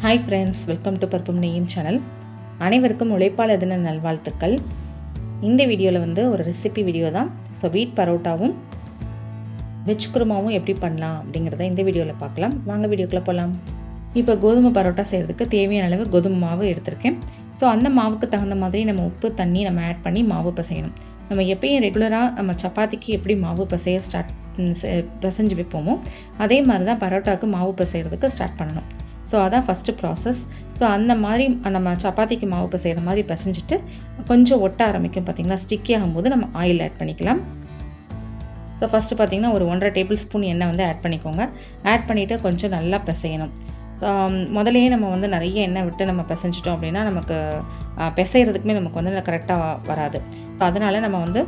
Hi friends, welcome to பர்பம் நெய்யும் channel. அனைவருக்கும் உழைப்பாளர் தின நல்வாழ்த்துக்கள். இந்த வீடியோவில் வந்து ஒரு ரெசிபி வீடியோ தான். ஸோ வீட் பரோட்டாவும் வெஜ் குருமாவும் எப்படி பண்ணலாம் அப்படிங்கிறத இந்த வீடியோவில் பார்க்கலாம். வாங்க வீடியோக்குள்ளே போகலாம். இப்போ கோதுமை பரோட்டா செய்கிறதுக்கு தேவையான அளவு கோதுமை மாவு எடுத்திருக்கேன். ஸோ அந்த மாவுக்கு தகுந்த மாதிரி நம்ம உப்பு தண்ணி நம்ம ஆட் பண்ணி மாவு பிசையணும். நம்ம எப்பயும் ரெகுலராக நம்ம சப்பாத்திக்கு எப்படி மாவு பிசைஞ்சு வைப்போமோ அதே மாதிரி தான் பரோட்டாவுக்கு மாவு பிசைகிறதுக்கு ஸ்டார்ட் பண்ணணும். ஸோ அதான் ஃபஸ்ட்டு ப்ராசஸ். ஸோ அந்த மாதிரி நம்ம சப்பாத்திக்கு மாவு பிசைகிற மாதிரி பிசைஞ்சிட்டு கொஞ்சம் ஒட்ட ஆரம்பிக்கும் பார்த்திங்களா, ஸ்டிக்கி ஆகும்போது நம்ம ஆயில் ஆட் பண்ணிக்கலாம். ஸோ ஃபஸ்ட்டு பார்த்திங்கன்னா ஒரு 1.5 டேபிள் ஸ்பூன் எண்ணெய் வந்து ஆட் பண்ணிக்கோங்க. ஆட் பண்ணிவிட்டு கொஞ்சம் நல்லா பிசையணும். முதலையே நம்ம வந்து நிறைய எண்ணெய் விட்டு நம்ம பிசைஞ்சிட்டோம் அப்படின்னா நமக்கு பிசைகிறதுக்குமே நமக்கு வந்து கரெக்டாக வராது. ஸோ அதனால் நம்ம வந்து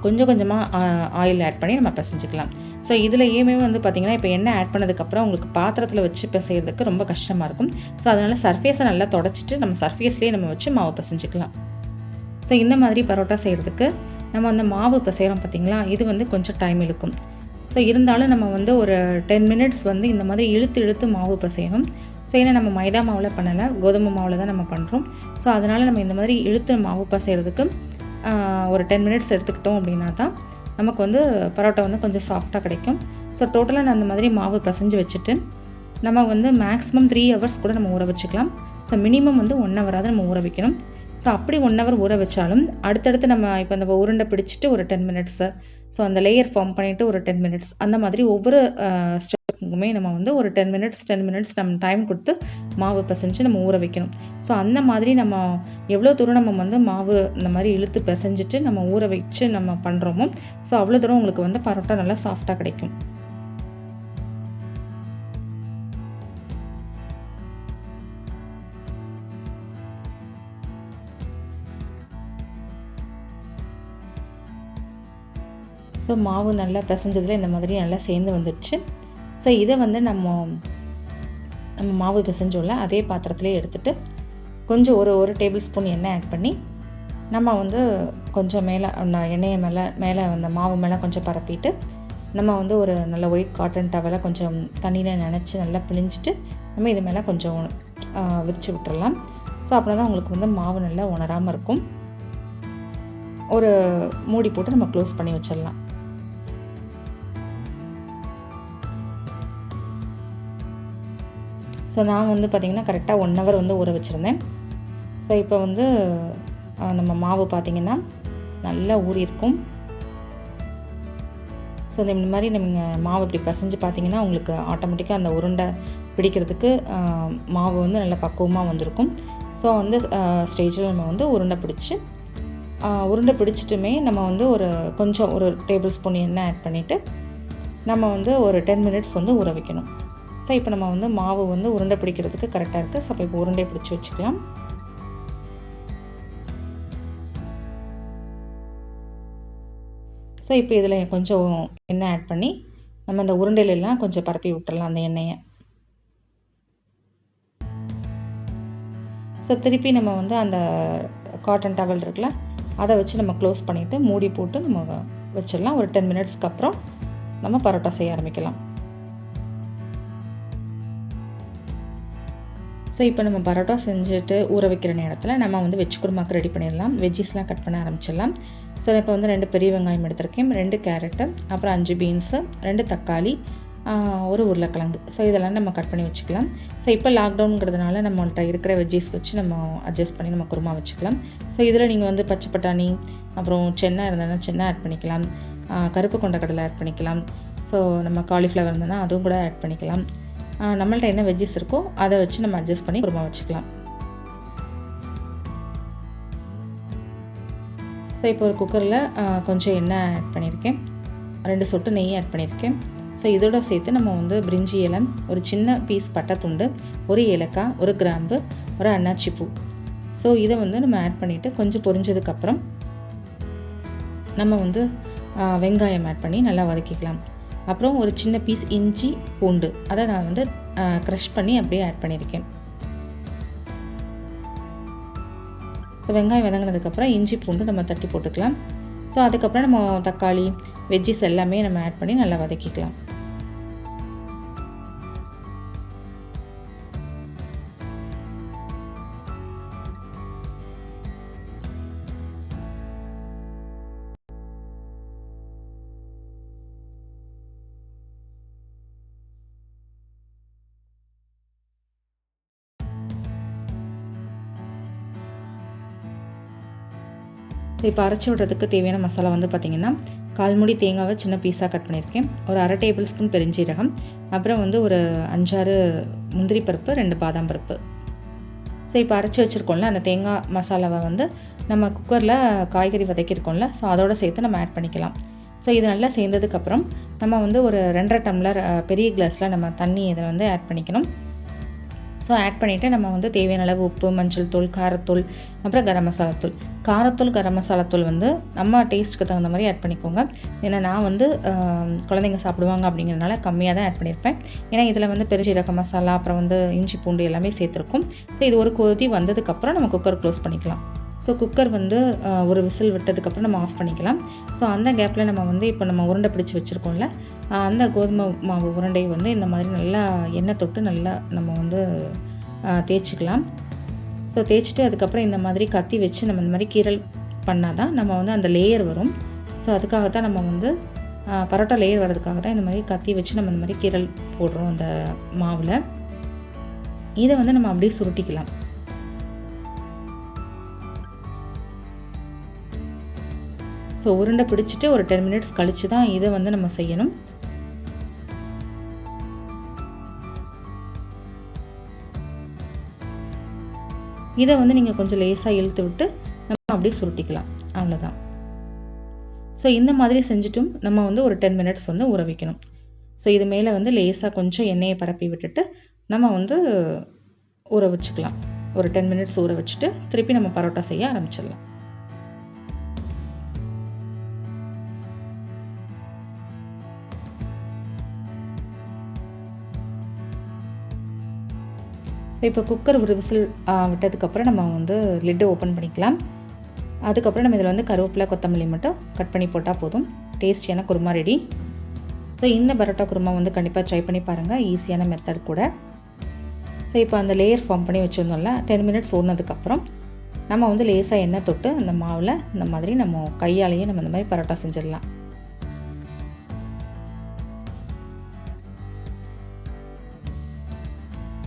கொஞ்சம் கொஞ்சமாக ஆயில் ஆட் பண்ணி நம்ம பிசைஞ்சிக்கலாம். ஸோ இதுலையுமே வந்து பார்த்திங்கன்னா இப்போ எண்ணெய் ஆட் பண்ணதுக்கப்புறம் உங்களுக்கு பாத்திரத்தில் வச்சு பிசைகிறதுக்கு ரொம்ப கஷ்டமாக இருக்கும். ஸோ அதனால் சர்ஃபேஸை நல்லா தொடச்சிட்டு நம்ம சர்ஃபேஸ்லேயே நம்ம வச்சு மாவு பிசைஞ்சிக்கலாம். ஸோ இந்த மாதிரி பரோட்டா செய்கிறதுக்கு நம்ம அந்த மாவு பிசைகிறோம் பார்த்திங்களா, இது வந்து கொஞ்சம் டைம் இழுக்கும். ஸோ இருந்தாலும் நம்ம வந்து ஒரு 10 மினிட்ஸ் வந்து இந்த மாதிரி இழுத்து மாவு பிசையணும். ஸோ ஏன்னா நம்ம மைதா மாவில் பண்ணலை, கோதுமை மாவில் தான் நம்ம பண்ணுறோம். ஸோ அதனால் நம்ம இந்த மாதிரி இழுத்து மாவு பிசைகிறதுக்கு ஒரு 10 மினிட்ஸ் எடுத்துக்கிட்டோம் அப்படின்னா தான் நமக்கு வந்து பரோட்டா வந்து கொஞ்சம் சாஃப்டாக கிடைக்கும். ஸோ டோட்டலாக நான் அந்த மாதிரி மாவு பிசைஞ்சு வச்சுட்டு நம்ம வந்து மேக்ஸிமம் 3 ஹவர்ஸ் கூட நம்ம ஊற வச்சுக்கலாம். ஸோ மினிமம் வந்து 1 ஹவராவது நம்ம ஊற வைக்கணும். ஸோ அப்படி 1 ஹவர் ஊற வச்சாலும் அடுத்தடுத்து நம்ம இப்போ இந்த உருண்டை பிடிச்சிட்டு ஒரு 10 மினிட்ஸு, ஸோ அந்த லேயர் ஃபார்ம் பண்ணிவிட்டு ஒரு 10 மினிட்ஸ், அந்த மாதிரி ஒவ்வொரு ஸ்டெப்புக்குமே நம்ம வந்து ஒரு 10 மினிட்ஸ் நம்ம டைம் கொடுத்து மாவு பிசைஞ்சு நம்ம ஊற வைக்கணும். ஸோ அந்த மாதிரி நம்ம எவ்வளோ தூரம் நம்ம வந்து மாவு இந்த மாதிரி இழுத்து பிசைஞ்சிட்டு நம்ம ஊற வச்சு நம்ம பண்ணுறோமோ ஸோ அவ்வளோ தூரம் உங்களுக்கு வந்து பரோட்டா நல்லா சாஃப்டாக கிடைக்கும். ஸோ மாவு நல்லா பிசைஞ்சதில் இந்த மாதிரி நல்லா சேர்ந்து வந்துடுச்சு. ஸோ இதை வந்து நம்ம மாவு பிசைஞ்சோம்ல அதே பாத்திரத்துலேயே எடுத்துகிட்டு கொஞ்சம் ஒரு டேபிள் ஸ்பூன் எண்ணெய் ஆட் பண்ணி நம்ம வந்து கொஞ்சம் மேலே அந்த எண்ணெயை மேலே அந்த மாவு மேலே கொஞ்சம் பரப்பிட்டு நம்ம வந்து ஒரு நல்ல ஒயிட் காட்டன் டவலை கொஞ்சம் தண்ணியில் நனைச்சி நல்லா பிழிஞ்சிட்டு நம்ம இது மேலே கொஞ்சம் விரித்து விட்டுடலாம். ஸோ அப்படின்னா தான் உங்களுக்கு வந்து மாவு நல்லா உணராமல் இருக்கும். ஒரு மூடி போட்டு நம்ம க்ளோஸ் பண்ணி வச்சிடலாம். ஸோ நான் வந்து பார்த்திங்கன்னா கரெக்டாக 1 ஹவர் வந்து ஊற வச்சுருந்தேன். ஸோ இப்போ வந்து நம்ம மாவு பார்த்திங்கன்னா நல்லா ஊறியிருக்கும். ஸோ இந்த மாதிரி நீங்கள் மாவு இப்படி பிசைஞ்சு பார்த்திங்கன்னா உங்களுக்கு ஆட்டோமேட்டிக்காக அந்த உருண்டை பிடிக்கிறதுக்கு மாவு வந்து நல்லா பக்குவமாக வந்திருக்கும். ஸோ வந்து ஸ்டேஜில் நம்ம வந்து உருண்டை பிடிச்சிட்டுமே நம்ம வந்து ஒரு டேபிள் ஸ்பூன் எண்ணெய் ஆட் பண்ணிவிட்டு நம்ம வந்து ஒரு 10 மினிட்ஸ் வந்து ஊற வைக்கணும். ஸோ இப்போ நம்ம வந்து மாவு வந்து உருண்டை பிடிக்கிறதுக்கு கரெக்டாக இருக்குது. ஸோ இப்போ உருண்டையை பிடிச்சி வச்சுக்கலாம். ஸோ இப்போ இதில் கொஞ்சம் எண்ணெய் ஆட் பண்ணி நம்ம அந்த உருண்டையிலெல்லாம் கொஞ்சம் பரப்பி விட்டுடலாம் அந்த எண்ணெயை. ஸோ திருப்பி நம்ம வந்து அந்த காட்டன் டவல் இருக்குல்ல அதை வச்சு நம்ம க்ளோஸ் பண்ணிவிட்டு மூடி போட்டு நம்ம வச்சிடலாம். ஒரு 10 மினிட்ஸ்க்கு அப்புறம் நம்ம பரோட்டா செய்ய ஆரம்பிக்கலாம். ஸோ இப்போ நம்ம பரோட்டா செஞ்சுட்டு ஊற வைக்கிற நேரத்தில் நம்ம வந்து வெஜ் குருமாக்கு ரெடி பண்ணிடலாம். வெஜ்ஜீஸ்லாம் கட் பண்ண ஆரம்பிச்சிடலாம். ஸோ இப்போ வந்து 2 பெரிய வெங்காயம் எடுத்திருக்கேன், 2 கேரட்டு, அப்புறம் 5 பீன்ஸு, 2 தக்காளி, ஒரு உருளைக்கிழங்கு. ஸோ இதெல்லாம் நம்ம கட் பண்ணி வச்சுக்கலாம். ஸோ இப்போ லாக்டவுனுங்கிறதுனால நம்மள்கிட்ட இருக்கிற வெஜ்ஜீஸ் வச்சு நம்ம அட்ஜஸ்ட் பண்ணி நம்ம குருமா வச்சுக்கலாம். ஸோ இதில் நீங்கள் வந்து பச்சை பட்டாணி, அப்புறம் சென்னா இருந்ததுன்னா சென்னா ஆட் பண்ணிக்கலாம், கருப்பு கொண்டக்கடலை ஆட் பண்ணிக்கலாம். ஸோ நம்ம காலிஃப்ளவர் இருந்ததுன்னா அதுவும் கூட ஆட் பண்ணிக்கலாம். நம்மள்ட்ட என்ன வெஜ்ஜஸ் இருக்கோ அதை வச்சு நம்ம அட்ஜஸ்ட் பண்ணி குருமா வச்சுக்கலாம். ஸோ இப்போ ஒரு குக்கரில் கொஞ்சம் எண்ணெய் ஆட் பண்ணியிருக்கேன், 2 சொட்டு நெய் ஆட் பண்ணியிருக்கேன். ஸோ இதோட சேர்த்து நம்ம வந்து பிரிஞ்சி இலை, ஒரு சின்ன பீஸ் பட்டை துண்டு, ஒரு ஏலக்காய், ஒரு கிராம்பு, ஒரு அன்னாச்சி பூ. ஸோ இதை வந்து நம்ம ஆட் பண்ணிவிட்டு கொஞ்சம் பொரிஞ்சதுக்கப்புறம் நம்ம வந்து வெங்காயம் ஆட் பண்ணி நல்லா வதக்கிக்கலாம். அப்புறம் ஒரு சின்ன பீஸ் இஞ்சி பூண்டு அதை நான் வந்து க்ரஷ் பண்ணி அப்படியே ஆட் பண்ணியிருக்கேன். ஸோ வெங்காயம் வதங்கினதுக்கப்புறம் இஞ்சி பூண்டு நம்ம தட்டி போட்டுக்கலாம். ஸோ அதுக்கப்புறம் நம்ம தக்காளி வெஜ்ஜிஸ் எல்லாமே நம்ம ஆட் பண்ணி நல்லா வதக்கிக்கலாம். இப்போ அரைச்சி விடுறதுக்கு தேவையான மசாலா வந்து பார்த்திங்கன்னா 1/4 மூடி தேங்காவை சின்ன பீஸாக கட் பண்ணியிருக்கேன், ஒரு 1/2 டேபிள் ஸ்பூன் பெருஞ்சீரகம், அப்புறம் வந்து ஒரு 5-6 முந்திரி பருப்பு, 2 பாதாம் பருப்பு. ஸோ இப்போ அரைச்சி வச்சுருக்கோம்ல அந்த தேங்காய் மசாலாவை வந்து நம்ம குக்கரில் காய்கறி வதக்கியிருக்கோம்ல, ஸோ அதோடு சேர்த்து நம்ம ஆட் பண்ணிக்கலாம். ஸோ இது நல்லா சேர்ந்ததுக்கப்புறம் நம்ம வந்து ஒரு 2.5 டம்ளர் பெரிய கிளாஸில் நம்ம தண்ணி இதை வந்து ஆட் பண்ணிக்கணும். ஸோ ஆட் பண்ணிவிட்டு நம்ம வந்து தேவையான அளவு உப்பு, மஞ்சள் தூள், காரத்தூள், அப்புறம் கரம் மசாலாத்தூள். காரத்தூள், கரம் மசாலாத்தூள் வந்து நம்ம டேஸ்ட்டுக்கு தகுந்த மாதிரி ஆட் பண்ணிக்கோங்க. ஏன்னா நான் வந்து குழந்தைங்க சாப்பிடுவாங்க அப்படிங்கிறதுனால கம்மியாக தான் ஆட் பண்ணியிருப்பேன். ஏன்னா இதில் வந்து பெருஞ்சீரக மசாலா, அப்புறம் வந்து இஞ்சி பூண்டு எல்லாமே சேர்த்துருக்கும். ஸோ இது ஒரு கொதி வந்ததுக்கப்புறம் நம்ம குக்கர் க்ளோஸ் பண்ணிக்கலாம். ஸோ குக்கர் வந்து ஒரு விசில் விட்டதுக்கப்புறம் நம்ம ஆஃப் பண்ணிக்கலாம். ஸோ அந்த கேப்பில் நம்ம வந்து இப்போ நம்ம உருண்டை பிடிச்சி வச்சுருக்கோம்ல, அந்த கோதுமை மாவு உருண்டையை வந்து இந்த மாதிரி நல்லா எண்ணெய் தொட்டு நல்லா நம்ம வந்து தேய்ச்சிக்கலாம். ஸோ தேய்ச்சிட்டு அதுக்கப்புறம் இந்த மாதிரி கத்தி வச்சு நம்ம இந்த மாதிரி கீரல் பண்ணால் தான் நம்ம வந்து அந்த லேயர் வரும். ஸோ அதுக்காக தான் நம்ம வந்து பரோட்டா லேயர் வர்றதுக்காக தான் இந்த மாதிரி கத்தி வச்சு நம்ம இந்த மாதிரி கீரல் போடுறோம் அந்த மாவில். இதை வந்து நம்ம அப்படியே சுருட்டிக்கலாம். ஸோ உருண்டை பிடிச்சிட்டு ஒரு 10 மினிட்ஸ் கழித்து தான் இதை வந்து நம்ம செய்யணும். இதை வந்து நீங்கள் கொஞ்சம் லேசாக இழுத்து விட்டு நம்ம அப்படியே சுருட்டிக்கலாம், அவ்வளோதான். ஸோ இந்த மாதிரி செஞ்சுட்டும் நம்ம வந்து ஒரு 10 மினிட்ஸ் வந்து ஊற வைக்கணும். ஸோ இது மேலே வந்து லேசாக கொஞ்சம் எண்ணெயை பரப்பி விட்டுட்டு நம்ம வந்து ஊற வச்சுக்கலாம். ஒரு 10 மினிட்ஸ் ஊற வச்சுட்டு திருப்பி நம்ம பரோட்டா செய்ய ஆரம்பிச்சிடலாம். இப்போ குக்கர் ஒரு விசில் விட்டதுக்கப்புறம் நம்ம வந்து லிட்டு ஓப்பன் பண்ணிக்கலாம். அதுக்கப்புறம் நம்ம இதில் வந்து கருவேப்பிலை, கொத்தமல்லி மட்டும் கட் பண்ணி போட்டால் போதும். டேஸ்டியான குருமா ரெடி. ஸோ இந்த பரோட்டா குருமா வந்து கண்டிப்பாக ட்ரை பண்ணி பாருங்கள், ஈஸியான மெத்தட் கூட. ஸோ இப்போ அந்த லேயர் ஃபார்ம் பண்ணி வச்சுருந்தோம்ல, 10 மினிட்ஸ் ஓடினதுக்கப்புறம் நம்ம வந்து லேசாக எண்ணெய் தொட்டு அந்த மாவில் இந்த மாதிரி நம்ம கையாலேயே நம்ம இந்த மாதிரி பரோட்டா செஞ்சிடலாம்.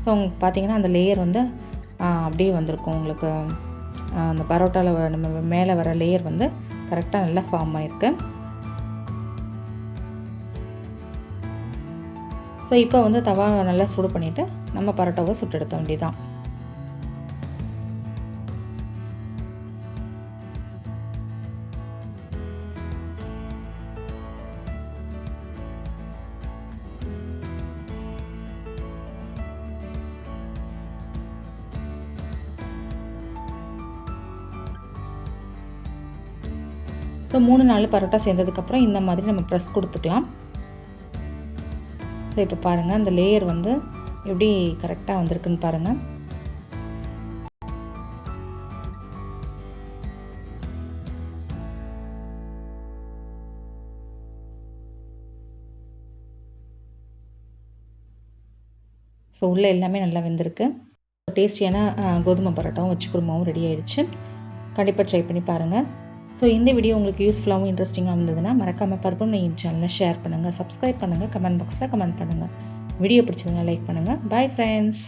ஸோ உங்களுக்கு பார்த்தீங்கன்னா அந்த லேயர் வந்து அப்படியே வந்திருக்கும். உங்களுக்கு அந்த பரோட்டாவில் நம்ம மேலே வர லேயர் வந்து கரெக்டாக நல்லா ஃபார்ம் ஆகிருக்கு. ஸோ இப்போ வந்து தவா நல்லா சூடு பண்ணிவிட்டு நம்ம பரோட்டாவை சுட்டு எடுத்த வேண்டியதான். ஸோ 3-4 பரோட்டா சேர்ந்ததுக்கப்புறம் இந்த மாதிரி நம்ம ப்ரெஸ் கொடுத்துக்கலாம். ஸோ இப்போ பாருங்கள் அந்த லேயர் வந்து எப்படி கரெக்டாக வந்திருக்குன்னு பாருங்கள். ஸோ உள்ளே எல்லாமே நல்லா வெந்திருக்கு. டேஸ்டியான கோதுமை பரோட்டாவும் வச்சு குருமாவும் ரெடி ஆகிடுச்சு. கண்டிப்பாக ட்ரை பண்ணி பாருங்கள். ஸோ இந்த வீடியோ உங்களுக்கு யூஸ்ஃபுல்லாகவும் இன்ட்ரெஸ்டிங்காக இருந்ததுன்னா மறக்காமல் பருப்பும் நெய்யும் சேனலை ஷேர் பண்ணுங்கள், சப்ஸ்கிரைப் பண்ணுங்கள், கமெண்ட் பாக்ஸில் கமெண்ட் பண்ணுங்கள். வீடியோ பிடிச்சதுன்னா லைக் பண்ணுங்கள். Bye friends.